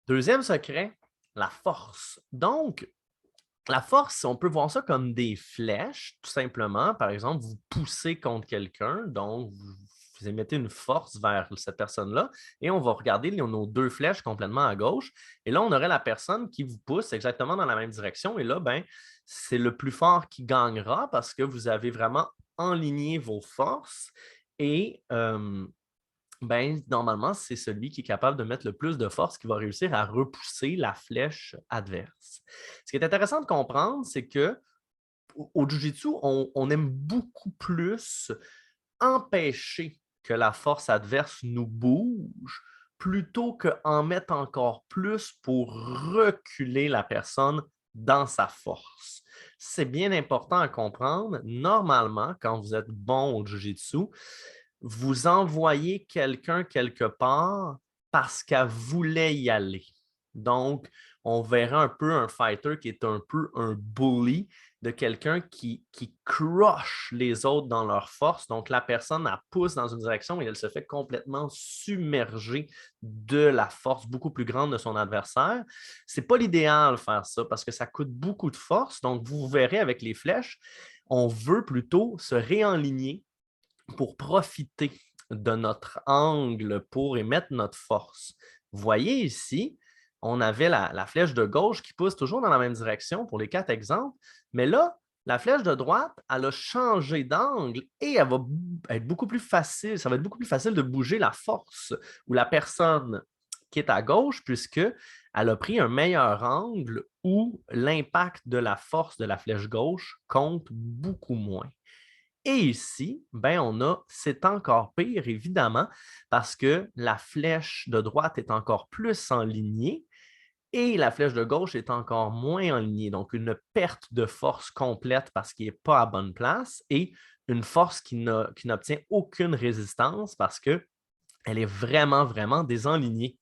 Deuxième secret, la force. Donc, la force, on peut voir ça comme des flèches, tout simplement. Par exemple, vous poussez contre quelqu'un, donc vous émettez une force vers cette personne-là, et on va regarder nos deux flèches complètement à gauche. Et là, on aurait la personne qui vous pousse exactement dans la même direction. Et là, ben, c'est le plus fort qui gagnera parce que vous avez vraiment enligné vos forces. Et ben, normalement, c'est celui qui est capable de mettre le plus de force qui va réussir à repousser la flèche adverse. Ce qui est intéressant de comprendre, c'est que au Jiu-Jitsu, on aime beaucoup plus empêcher que la force adverse nous bouge plutôt qu'en mettre encore plus pour reculer la personne dans sa force. C'est bien important à comprendre. Normalement, quand vous êtes bon au Jiu-Jitsu, vous envoyez quelqu'un quelque part parce qu'elle voulait y aller. Donc, on verra un peu un fighter qui est un peu un bully de quelqu'un qui crush les autres dans leur force. Donc, la personne, elle pousse dans une direction et elle se fait complètement submerger de la force beaucoup plus grande de son adversaire. Ce n'est pas l'idéal de faire ça parce que ça coûte beaucoup de force. Donc, vous verrez avec les flèches, on veut plutôt se réaligner pour profiter de notre angle pour émettre notre force. Vous voyez ici, on avait la flèche de gauche qui pousse toujours dans la même direction pour les quatre exemples, mais là, la flèche de droite, elle a changé d'angle et elle va être beaucoup plus facile. Ça va être beaucoup plus facile de bouger la force ou la personne qui est à gauche, puisque elle a pris un meilleur angle où l'impact de la force de la flèche gauche compte beaucoup moins. Et ici, ben, on a c'est encore pire, évidemment, parce que la flèche de droite est encore plus enlignée et la flèche de gauche est encore moins enlignée. Donc, une perte de force complète parce qu'il n'est pas à bonne place et une force qui n'obtient aucune résistance parce qu'elle est vraiment, vraiment désenlignée.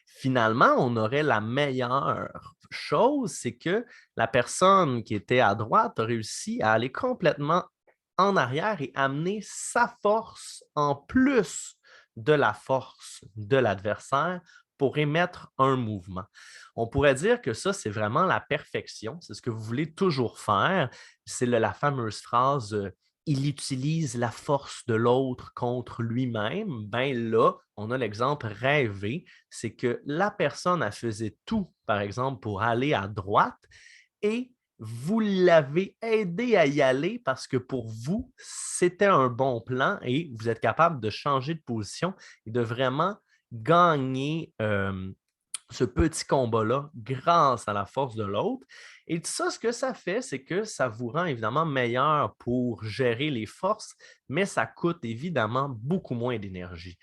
Finalement, on aurait la meilleure chose, c'est que la personne qui était à droite a réussi à aller complètement en arrière et amener sa force en plus de la force de l'adversaire pour émettre un mouvement. On pourrait dire que ça, c'est vraiment la perfection. C'est ce que vous voulez toujours faire. C'est la fameuse phrase il utilise la force de l'autre contre lui-même. Ben là, on a l'exemple rêvé, c'est que la personne, elle faisait tout, par exemple, pour aller à droite et vous l'avez aidé à y aller parce que pour vous, c'était un bon plan et vous êtes capable de changer de position et de vraiment gagner ce petit combat-là grâce à la force de l'autre. Et tout ça, ce que ça fait, c'est que ça vous rend évidemment meilleur pour gérer les forces, mais ça coûte évidemment beaucoup moins d'énergie.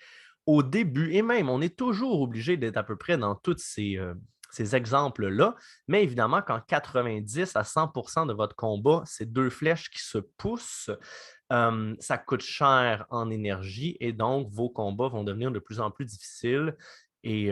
Au début, et même, on est toujours obligé d'être à peu près dans tous ces exemples-là, mais évidemment, quand 90 à 100 de votre combat, c'est deux flèches qui se poussent, ça coûte cher en énergie et donc vos combats vont devenir de plus en plus difficiles. Et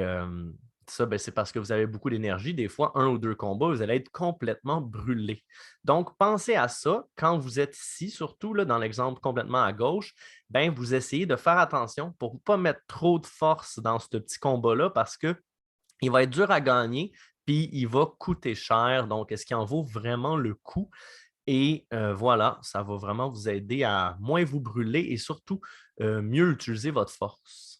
ça, ben, c'est parce que vous avez beaucoup d'énergie. Des fois, un ou deux combats, vous allez être complètement brûlé. Donc, pensez à ça quand vous êtes ici, surtout là, dans l'exemple complètement à gauche, ben, vous essayez de faire attention pour ne pas mettre trop de force dans ce petit combat-là parce qu'il va être dur à gagner, puis il va coûter cher. Donc, est-ce qu'il en vaut vraiment le coup? Et voilà, ça va vraiment vous aider à moins vous brûler et surtout mieux utiliser votre force.